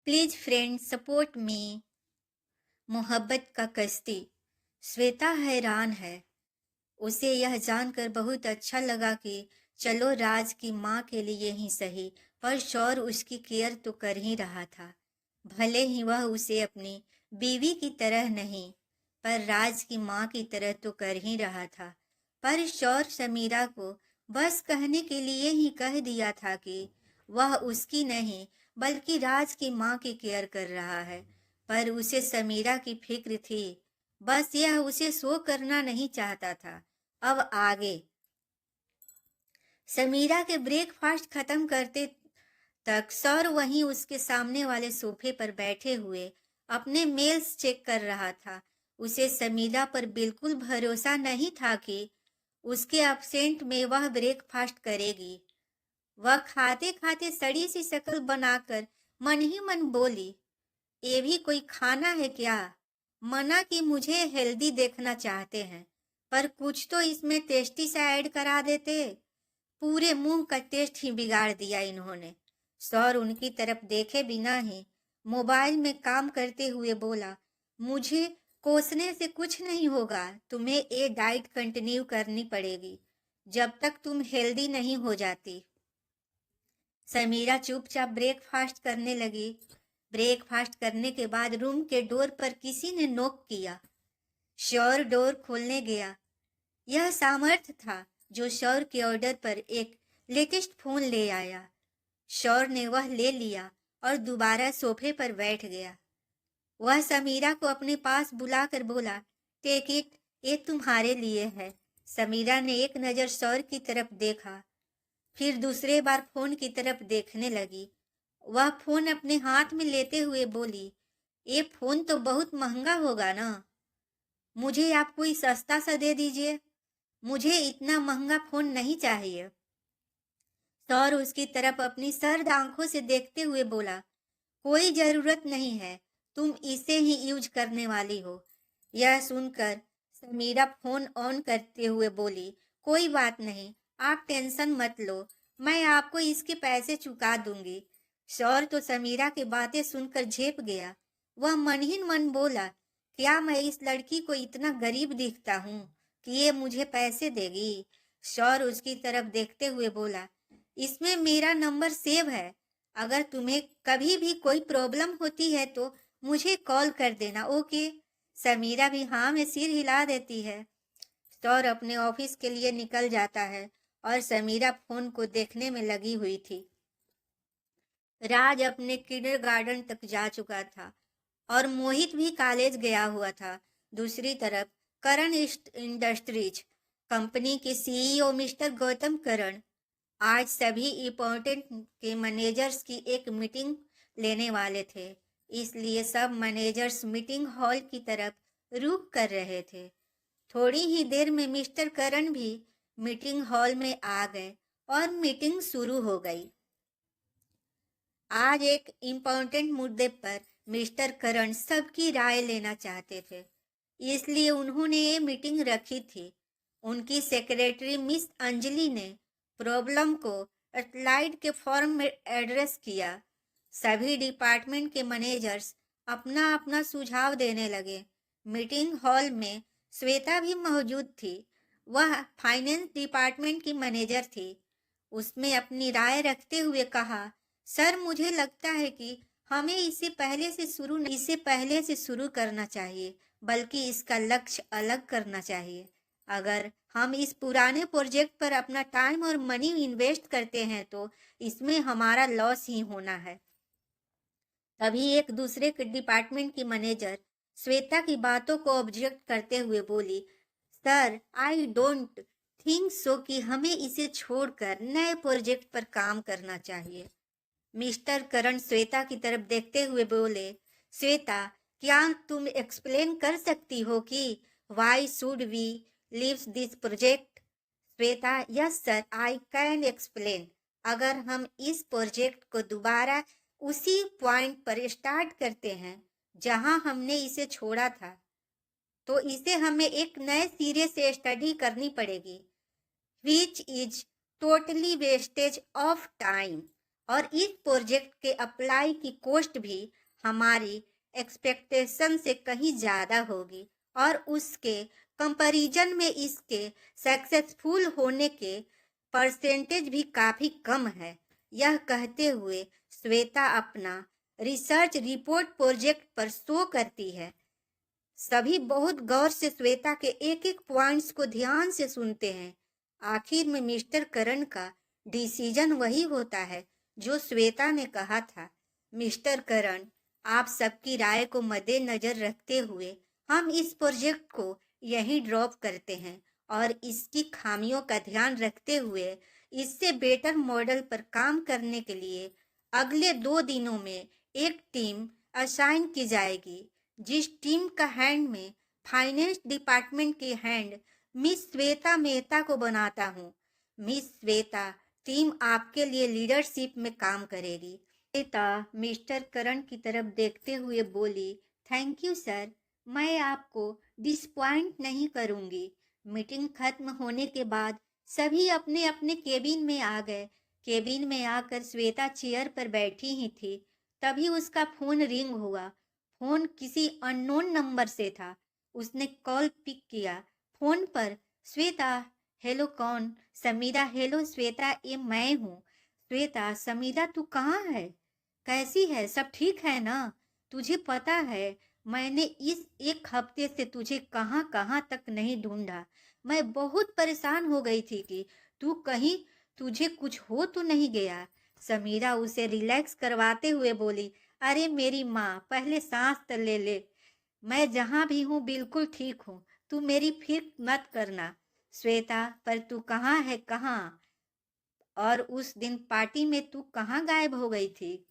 Please friend support me. मोहब्बत का कश्ती। श्वेता हैरान है। उसे यह जानकर बहुत अच्छा लगा कि चलो राज की माँ के लिए ही सही, पर शौर उसकी केयर तो कर ही रहा था। भले ही वह उसे अपनी बीवी की तरह नहीं, पर राज की माँ की तरह तो कर ही रहा था। पर शौर समीरा को बस कहने के लिए ही कह दिया था कि वह उसकी नहीं बल्कि राज की माँ की केयर कर रहा है। पर उसे समीरा की फिक्र थी, बस यह उसे शो करना नहीं चाहता था। अब आगे। समीरा के ब्रेकफास्ट खत्म करते तक सौर वहीं उसके सामने वाले सोफे पर बैठे हुए अपने मेल्स चेक कर रहा था। उसे समीरा पर बिल्कुल भरोसा नहीं था कि उसके एब्सेंट में वह ब्रेकफास्ट करेगी। वह खाते खाते सड़ी सी शक्ल बनाकर मन ही मन बोली, ये भी कोई खाना है क्या? मना कि मुझे हेल्दी देखना चाहते हैं, पर कुछ तो इसमें टेस्टी सा ऐड करा देते। पूरे मुंह का टेस्ट ही बिगाड़ दिया इन्होंने। सौर उनकी तरफ देखे बिना ही मोबाइल में काम करते हुए बोला, मुझे कोसने से कुछ नहीं होगा, तुम्हें ये डाइट कंटिन्यू करनी पड़ेगी जब तक तुम हेल्दी नहीं हो जाती। समीरा चुपचाप ब्रेकफास्ट करने लगी। ब्रेकफास्ट करने के बाद रूम के डोर पर किसी ने नॉक किया। शौर डोर खोलने गया। यह सामर्थ था जो शौर के ऑर्डर पर एक लेटेस्ट फोन ले आया। शौर ने वह ले लिया और दोबारा सोफे पर बैठ गया। वह समीरा को अपने पास बुलाकर बोला, टेक इट, ये तुम्हारे लिए है। समीरा ने एक नज़र शौर की तरफ देखा, फिर दूसरे बार फोन की तरफ देखने लगी। वह फोन अपने हाथ में लेते हुए बोली, ये फोन तो बहुत महंगा होगा ना, मुझे आप कोई सस्ता सा दे दीजिए, मुझे इतना महंगा फोन नहीं चाहिए। सौर उसकी तरफ अपनी सर्द आंखों से देखते हुए बोला, कोई जरूरत नहीं है, तुम इसे ही यूज करने वाली हो। यह सुनकर समीरा फोन ऑन करते हुए बोली, कोई बात नहीं, आप टेंशन मत लो, मैं आपको इसके पैसे चुका दूंगी। शौर तो समीरा की बातें सुनकर झेप गया। वह मन ही मन बोला, क्या मैं इस लड़की को इतना गरीब दिखता हूँ कि ये मुझे पैसे देगी? शौर उसकी तरफ देखते हुए बोला, इसमें मेरा नंबर सेव है, अगर तुम्हें कभी भी कोई प्रॉब्लम होती है तो मुझे कॉल कर देना, ओके? समीरा भी हाँ में सिर हिला देती है। सौर अपने ऑफिस के लिए निकल जाता है और समीरा फोन को देखने में लगी हुई थी। राज अपने किंडरगार्टन तक जा चुका था और मोहित भी कॉलेज गया हुआ था। दूसरी तरफ करण इंडस्ट्रीज कंपनी के सीईओ मिस्टर गौतम करण आज सभी इम्पोर्टेंट के मैनेजर्स की एक मीटिंग लेने वाले थे, इसलिए सब मैनेजर्स मीटिंग हॉल की तरफ रुख कर रहे थे। थोड़ी ही देर में मिस्टर करण भी मीटिंग हॉल में आ गए और मीटिंग शुरू हो गई। आज एक इम्पोर्टेंट मुद्दे पर मिस्टर करण सबकी राय लेना चाहते थे, इसलिए उन्होंने ये मीटिंग रखी थी। उनकी सेक्रेटरी मिस अंजलि ने प्रॉब्लम को स्लाइड के फॉर्म में एड्रेस किया। सभी डिपार्टमेंट के मैनेजर्स अपना अपना सुझाव देने लगे। मीटिंग हॉल में श्वेता भी मौजूद थी। वह फाइनेंस डिपार्टमेंट की मैनेजर थी। उसमें अपनी राय रखते हुए कहा, सर मुझे लगता है कि हमें इसे पहले से शुरू करना चाहिए, बल्कि इसका लक्ष्य अलग करना चाहिए। अगर हम इस पुराने प्रोजेक्ट पर अपना टाइम और मनी इन्वेस्ट करते हैं तो इसमें हमारा लॉस ही होना है। तभी एक दूसरे के डिपार्टमेंट की मैनेजर श्वेता की बातों को ऑब्जेक्ट करते हुए बोली, sir I don't think so कि हमें इसे छोड़कर नए प्रोजेक्ट पर काम करना चाहिए। मिस्टर करण श्वेता की तरफ देखते हुए बोले, श्वेता क्या तुम एक्सप्लेन कर सकती हो कि why should we leave this project? Shweta, yes sir, I can explain. अगर हम इस प्रोजेक्ट को दोबारा उसी पॉइंट पर स्टार्ट करते हैं जहां हमने इसे छोड़ा था, तो इसे हमें एक नए सिरे से स्टडी करनी पड़ेगी, which is totally wastage of time. और इस प्रोजेक्ट के अप्लाई की कॉस्ट भी हमारी एक्सपेक्टेशन से कहीं ज़्यादा होगी और उसके कंपैरिजन में इसके सक्सेसफुल होने के परसेंटेज भी काफ़ी कम है। यह कहते हुए श्वेता अपना रिसर्च रिपोर्ट प्रोजेक्ट पर शो करती है। सभी बहुत गौर से श्वेता के एक एक पॉइंट्स को ध्यान से सुनते हैं। आखिर में मिस्टर करण का डिसीजन वही होता है जो श्वेता ने कहा था। मिस्टर करण, आप सबकी राय को मद्देनजर रखते हुए हम इस प्रोजेक्ट को यहीं ड्रॉप करते हैं और इसकी खामियों का ध्यान रखते हुए इससे बेटर मॉडल पर काम करने के लिए अगले 2 दिनों में एक टीम असाइन की जाएगी, जिस टीम का हैंड में फाइनेंस डिपार्टमेंट की हैंड मिस श्वेता मेहता को बनाता हूँ। मिस श्वेता, टीम आपके लिए लीडरशिप में काम करेगी। श्वेता मिस्टर करण की तरफ देखते हुए बोली, थैंक यू सर, मैं आपको डिसपॉइंट नहीं करूँगी। मीटिंग खत्म होने के बाद सभी अपने अपने केबिन में आ गए। केबिन में आकर श्वेता चेयर पर बैठी ही थी, तभी उसका फोन रिंग हुआ। फोन किसी अननोन नंबर से था। उसने कॉल पिक किया। फोन पर, श्वेता, हेलो कौन? समीरा। हेलो श्वेता, ये मैं हूँ। श्वेता, समीरा तू कहाँ है? कैसी है? सब ठीक है ना? तुझे पता है मैंने इस एक हफ्ते से तुझे कहाँ कहाँ तक नहीं ढूंढा। मैं बहुत परेशान हो गई थी कि तू कहीं तुझे कुछ हो तो नहीं गया। समीरा उसे रिलैक्स करवाते हुए बोली, अरे मेरी माँ, पहले सांस तो ले ले। मैं जहाँ भी हूँ बिल्कुल ठीक हूँ, तू मेरी फिक्र मत करना। श्वेता, पर तू कहाँ है? कहाँ? और उस दिन पार्टी में तू कहाँ गायब हो गई थी?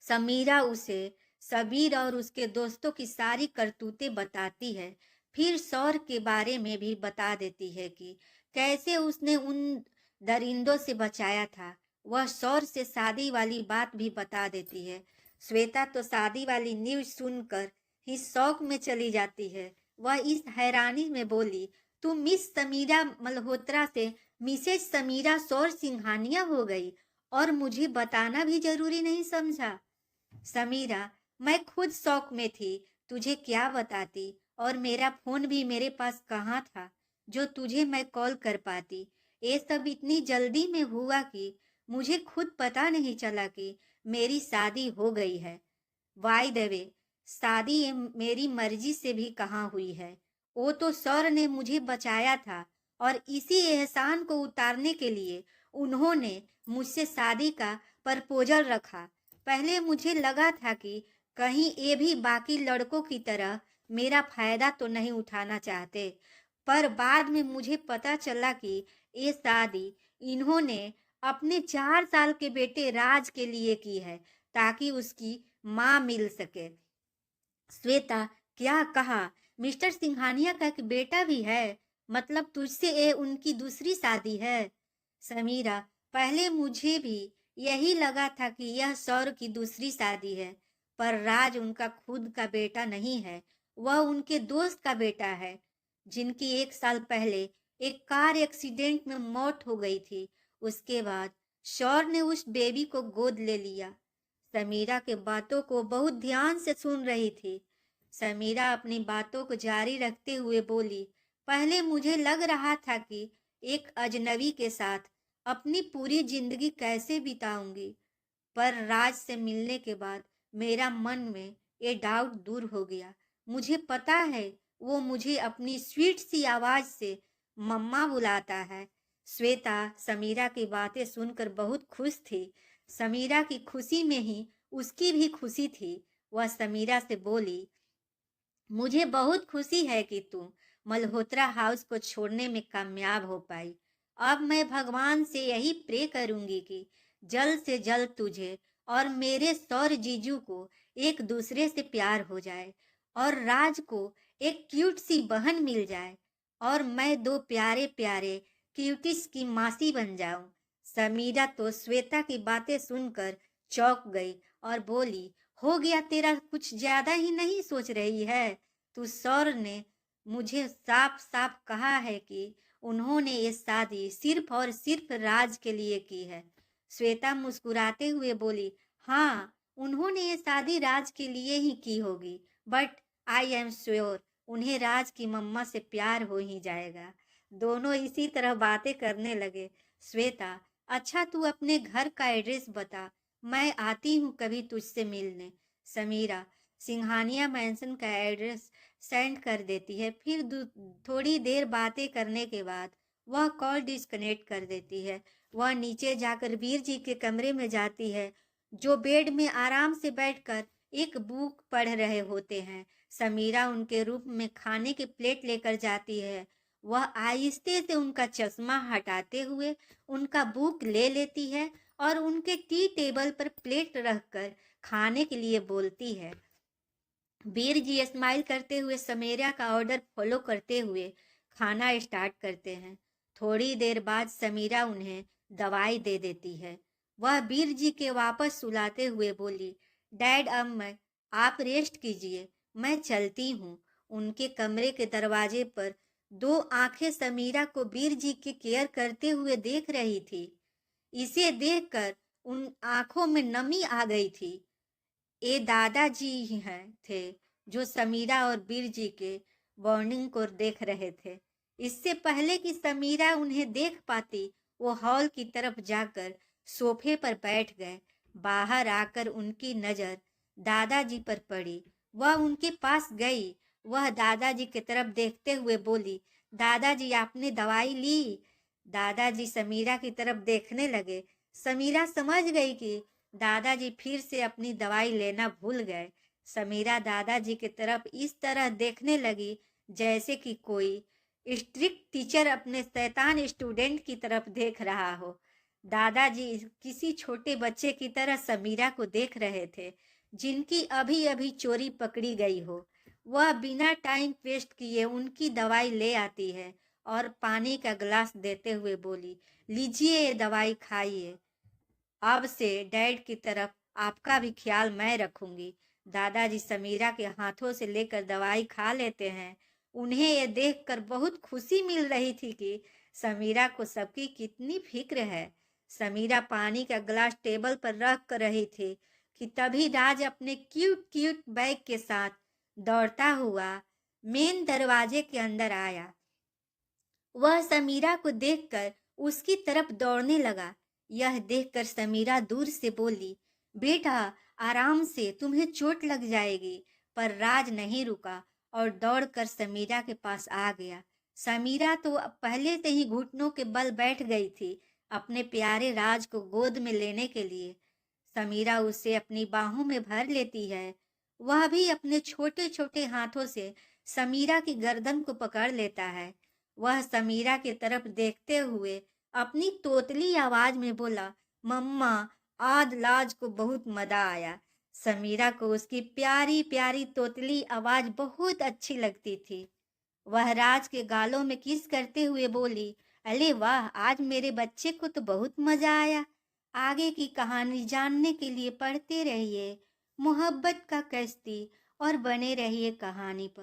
समीरा उसे सबीर और उसके दोस्तों की सारी करतूतें बताती है। फिर सौर के बारे में भी बता देती है कि कैसे उसने उन दरिंदों से बचाया था। वह सौर से शादी वाली बात भी बता देती है। श्वेता तो शादी वाली न्यूज सुनकर ही शौक में चली जाती है। वह इस हैरानी में बोली, तुम मिस समीरा मल्होत्रा से मिसेज समीरा सौर सिंघानिया हो गई और मुझे बताना भी जरूरी नहीं समझा? समीरा, मैं खुद शौक में थी, तुझे क्या बताती। और मेरा फोन भी मेरे पास कहाँ था जो तुझे मैं कॉल कर पाती। ये सब इतनी जल्दी में हुआ कि मुझे खुद पता नहीं चला कि मेरी शादी हो गई है। बाय द वे, शादी मेरी मर्जी से भी कहाँ हुई है। वो तो सर ने मुझे बचाया था और इसी एहसान को उतारने के लिए उन्होंने मुझसे शादी का प्रपोजल रखा। पहले मुझे लगा था कि कहीं ये भी बाकी लड़कों की तरह मेरा फायदा तो नहीं उठाना चाहते, पर बाद में मुझे पता चला कि ये शादी इन्होंने अपने 4 साल के बेटे राज के लिए की है, ताकि उसकी माँ मिल सके। श्वेता, क्या कहा? मिस्टर सिंघानिया का एक बेटा भी है? मतलब तुझसे ये उनकी दूसरी शादी है? समीरा, पहले मुझे भी यही लगा था कि यह सौर की दूसरी शादी है, पर राज उनका खुद का बेटा नहीं है, वह उनके दोस्त का बेटा है, जिनकी 1 साल पहले एक कार एक्सीडेंट में मौत हो गई थी। उसके बाद शौर ने उस बेबी को गोद ले लिया। समीरा के बातों को बहुत ध्यान से सुन रही थी। समीरा अपनी बातों को जारी रखते हुए बोली, पहले मुझे लग रहा था कि एक अजनबी के साथ अपनी पूरी जिंदगी कैसे बिताऊंगी, पर राज से मिलने के बाद मेरा मन में ये डाउट दूर हो गया। मुझे पता है वो मुझे अपनी स्वीट सी आवाज से मम्मा बुलाता है। श्वेता समीरा की बातें सुनकर बहुत खुश थी। समीरा की खुशी में ही उसकी भी खुशी थी। वह समीरा से बोली, मुझे बहुत खुशी है कि तुम मल्होत्रा हाउस को छोड़ने में कामयाब हो पाई। अब मैं भगवान से यही प्रे करूंगी कि जल्द से जल्द तुझे और मेरे सौर जीजू को एक दूसरे से प्यार हो जाए और राज को एक क्यूट सी बहन मिल जाए और मैं 2 प्यारे प्यारे क्यूटिस की मासी बन जाऊं। समीरा तो श्वेता की बातें सुनकर चौंक गई और बोली, हो गया तेरा, कुछ ज्यादा ही नहीं सोच रही है तू? सौर ने मुझे साफ साफ कहा है कि उन्होंने ये शादी सिर्फ और सिर्फ राज के लिए की है। श्वेता मुस्कुराते हुए बोली, हाँ, उन्होंने ये शादी राज के लिए ही की होगी, बट आई एम श्योर उन्हें राज की मम्मा से प्यार हो ही जाएगा। दोनों इसी तरह बातें करने लगे। श्वेता, अच्छा तू अपने घर का एड्रेस बता, मैं आती हूँ कभी तुझसे मिलने। समीरा सिंघानिया मैंसन का एड्रेस सेंड कर देती है। फिर थोड़ी देर बातें करने के बाद वह कॉल डिस्कनेक्ट कर देती है। वह नीचे जाकर वीर जी के कमरे में जाती है, जो बेड में आराम से बैठकर एक बुक पढ़ रहे होते हैं। समीरा उनके रूम में खाने की प्लेट लेकर जाती है। वह आहिस्ते से उनका चश्मा हटाते हुए उनका बुक ले लेती है और उनके टी टेबल पर प्लेट रखकर खाने के लिए बोलती है। वीर जी स्माइल करते हुए समीरा का ऑर्डर फॉलो करते हुए खाना स्टार्ट करते हैं। थोड़ी देर बाद समीरा उन्हें दवाई दे देती है। वह वीर जी के वापस सुलाते हुए बोली, डैड अब आप रेस्ट कीजिए, मैं चलती हूँ। उनके कमरे के दरवाजे पर दो आंखें समीरा को वीर जी की केयर करते हुए देख रही थी। इसे देखकर उन आंखों में नमी आ गई थी। ये दादाजी ही हैं थे जो समीरा और वीर जी के बॉन्डिंग को देख रहे थे। इससे पहले कि समीरा उन्हें देख पाती, वो हॉल की तरफ जाकर सोफे पर बैठ गए। बाहर आकर उनकी नजर दादाजी पर पड़ी। वह उनके पास गई। वह दादाजी की तरफ देखते हुए बोली, दादाजी आपने दवाई ली? दादाजी समीरा की तरफ देखने लगे। समीरा समझ गई कि दादाजी फिर से अपनी दवाई लेना भूल गए। समीरा दादाजी की तरफ इस तरह देखने लगी जैसे कि कोई स्ट्रिक्ट टीचर अपने शैतान स्टूडेंट की तरफ देख रहा हो। दादाजी किसी छोटे बच्चे की तरह समीरा को देख रहे थे, जिनकी अभी अभी चोरी पकड़ी गई हो। वह बिना टाइम वेस्ट किए उनकी दवाई ले आती है और पानी का गिलास देते हुए बोली, लीजिए ये दवाई खाइए। अब से डैड की तरफ आपका भी ख्याल मैं रखूंगी। दादाजी समीरा के हाथों से लेकर दवाई खा लेते हैं। उन्हें यह देखकर बहुत खुशी मिल रही थी कि समीरा को सबकी कितनी फिक्र है। समीरा पानी का गिलास टेबल पर रख कर रही थी कि तभी राज अपने क्यूट क्यूट बैग के साथ दौड़ता हुआ मेन दरवाजे के अंदर आया। वह समीरा को देखकर उसकी तरफ दौड़ने लगा। यह देखकर समीरा दूर से बोली, बेटा आराम से, तुम्हें चोट लग जाएगी। पर राज नहीं रुका और दौड़कर समीरा के पास आ गया। समीरा तो पहले से ही घुटनों के बल बैठ गई थी अपने प्यारे राज को गोद में लेने के लिए। समीरा उसे अपनी बाहों में भर लेती है। वह भी अपने छोटे छोटे हाथों से समीरा की गर्दन को पकड़ लेता है। वह समीरा की तरफ देखते हुए अपनी तोतली आवाज में बोला, मम्मा आज लाज को बहुत मजा आया। समीरा को उसकी प्यारी प्यारी तोतली आवाज बहुत अच्छी लगती थी। वह राज के गालों में किस करते हुए बोली, अरे वाह, आज मेरे बच्चे को तो बहुत मजा आया। आगे की कहानी जानने के लिए पढ़ते रहिए मोहब्बत का कश्ती और बने रहिए कहानी पर।